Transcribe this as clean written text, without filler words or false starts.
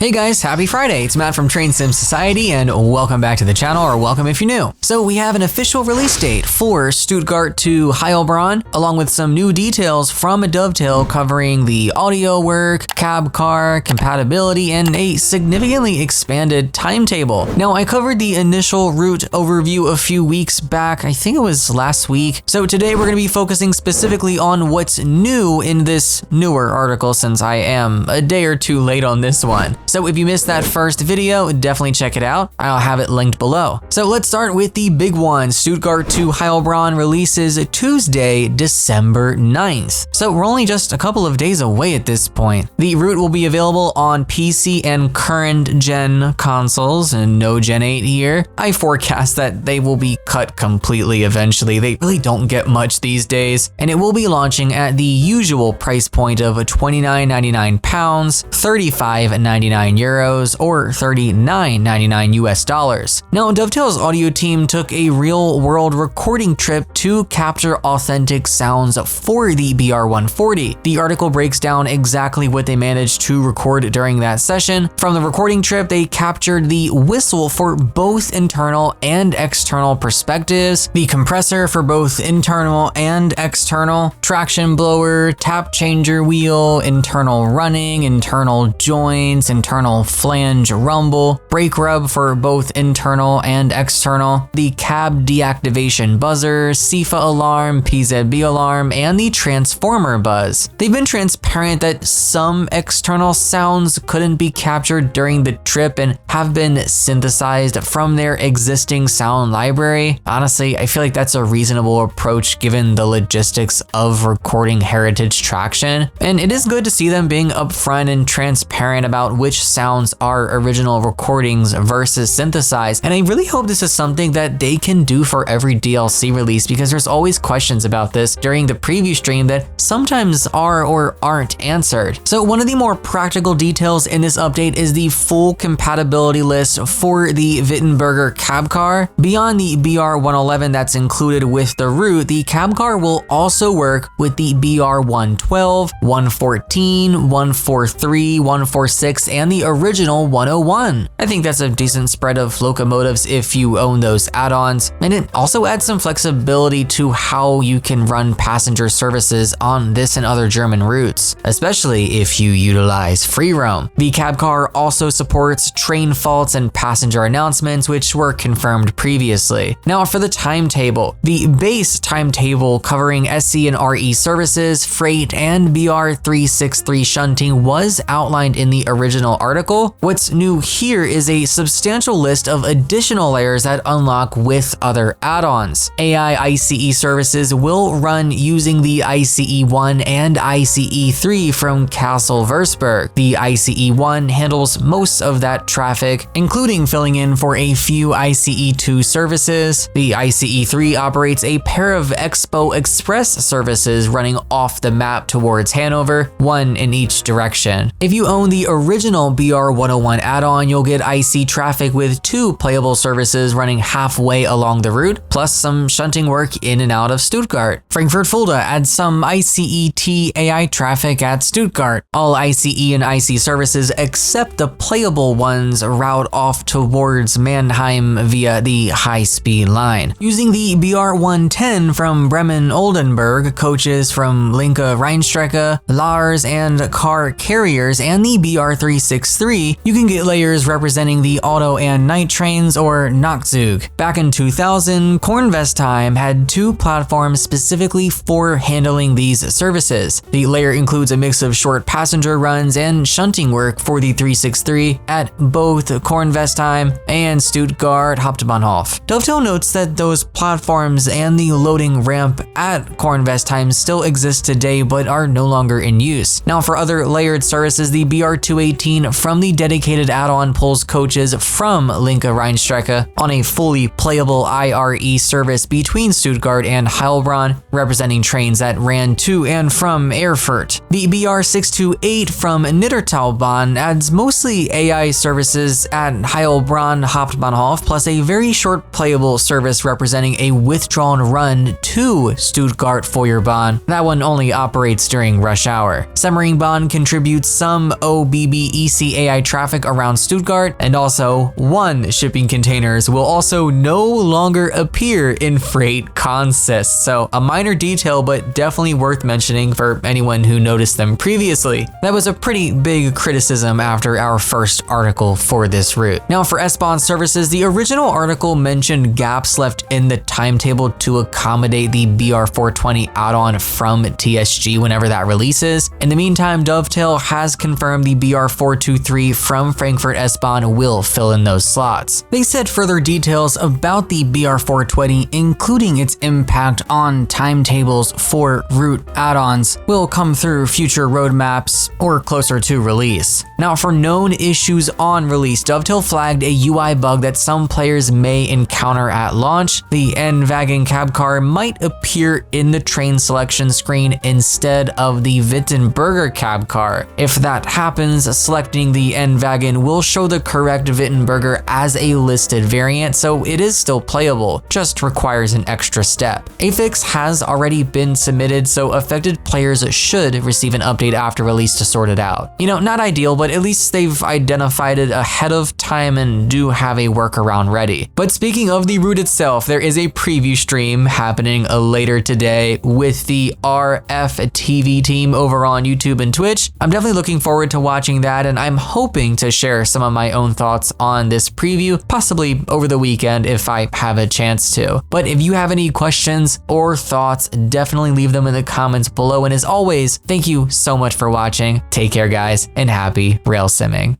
Hey guys, happy Friday. It's Matt from Train Sim Society and welcome back to the channel, or welcome if you're new. So we have an official release date for Stuttgart-Heilbronn, along with some new details from a Dovetail covering the audio work, cab car, compatibility, and a significantly expanded timetable. Now, I covered the initial route overview a few weeks back, I think it was last week. So today we're going to be focusing specifically on what's new in this newer article, since I am a day or two late on this one. So if you missed that first video, definitely check it out. I'll have it linked below. So let's start with the big one. Stuttgart-Heilbronn releases Tuesday, December 9th. So we're only just a couple of days away at this point. The root will be available on PC and current gen consoles, and no Gen 8 here. I forecast that they will be cut completely eventually. They really don't get much these days. And it will be launching at the usual price point of £29.99, £35.99 euros, or $39.99 US. Now, Dovetail's audio team took a real-world recording trip to capture authentic sounds for the BR140. The article breaks down exactly what they managed to record during that session. From the recording trip, they captured the whistle for both internal and external perspectives, the compressor for both internal and external, traction blower, tap changer wheel, internal running, internal joints, internal flange rumble, brake rub for both internal and external, the cab deactivation buzzer, SIFA alarm, PZB alarm, and the transformer buzz. They've been transparent that some external sounds couldn't be captured during the trip and have been synthesized from their existing sound library. Honestly, I feel like that's a reasonable approach given the logistics of recording heritage traction, and it is good to see them being upfront and transparent about which sounds are original recordings versus synthesized. And I really hope this is something that they can do for every DLC release, because there's always questions about this during the preview stream that sometimes are or aren't answered. So one of the more practical details in this update is the full compatibility list for the Wittenberger cab car. Beyond the BR111 that's included with the root, the cab car will also work with the BR112, 114, 143, 146, and the original 101. I think that's a decent spread of locomotives if you own those add-ons, and it also adds some flexibility to how you can run passenger services on this and other German routes, especially if you utilize free roam. The cab car also supports train faults and passenger announcements, which were confirmed previously. Now for the timetable. The base timetable covering SC and RE services, freight, and BR363 shunting was outlined in the original article. What's new here is a substantial list of additional layers that unlock with other add-ons. AI ICE services will run using the ICE1 and ICE3 from Kassel-Würzburg. The ICE1 handles most of that traffic, including filling in for a few ICE2 services. The ICE3 operates a pair of Expo Express services running off the map towards Hanover, one in each direction. If you own the original BR101 add-on, you'll get IC traffic with two playable services running halfway along the route, plus some shunting work in and out of Stuttgart. Frankfurt-Fulda adds some ICET AI traffic at Stuttgart. All ICE and IC services except the playable ones route off towards Mannheim via the high-speed line. Using the BR110 from Bremen-Oldenburg, coaches from Linke Rheinstrecke, Lars, and car carriers, and the BR363, you can get layers representing the auto and night trains, or Nachtzug. Back in 2000, Kornwestheim had two platforms specifically for handling these services. The layer includes a mix of short passenger runs and shunting work for the 363 at both Kornwestheim and Stuttgart Hauptbahnhof. Dovetail notes that those platforms and the loading ramp at Kornwestheim still exist today but are no longer in use. Now for other layered services, the BR218 from the dedicated add-on pulls coaches from Linke Rheinstrecke on a fully playable IRE service between Stuttgart and Heilbronn, representing trains that ran to and from Erfurt. The BR628 from Niedertalbahn adds mostly AI services at Heilbronn Hauptbahnhof, plus a very short playable service representing a withdrawn run to Stuttgart Feuerbahn. That one only operates during rush hour. Semmeringbahn contributes some OBBE PC AI traffic around Stuttgart, and also one shipping containers will also no longer appear in freight consists. So a minor detail, but definitely worth mentioning for anyone who noticed them previously. That was a pretty big criticism after our first article for this route. Now for Espawn services, the original article mentioned gaps left in the timetable to accommodate the BR420 add-on from TSG whenever that releases. In the meantime, Dovetail has confirmed the BR423 from Frankfurt Espawn will fill in those slots. They said further details about the BR420, including its impact on timetables for route add-ons, will come through future roadmaps or closer to release. Now for known issues on release, Dovetail flagged a UI bug that some players may encounter at launch. The N-Wagen cab car might appear in the train selection screen instead of the Wittenberger cab car. If that happens, selecting the N-Wagen will show the correct Wittenberger as a listed variant, so it is still playable, just requires an extra step. A fix has already been submitted, so affected players should receive an update after release to sort it out. You know, not ideal, but at least they've identified it ahead of time and do have a workaround ready. But speaking of the route itself, there is a preview stream happening later today with the RFTV team over on YouTube and Twitch. I'm definitely looking forward to watching that, and I'm hoping to share some of my own thoughts on this preview, possibly over the weekend if I have a chance to. But if you have any questions or thoughts, definitely leave them in the comments below. And as always, thank you so much for watching. Take care, guys, and happy rail simming.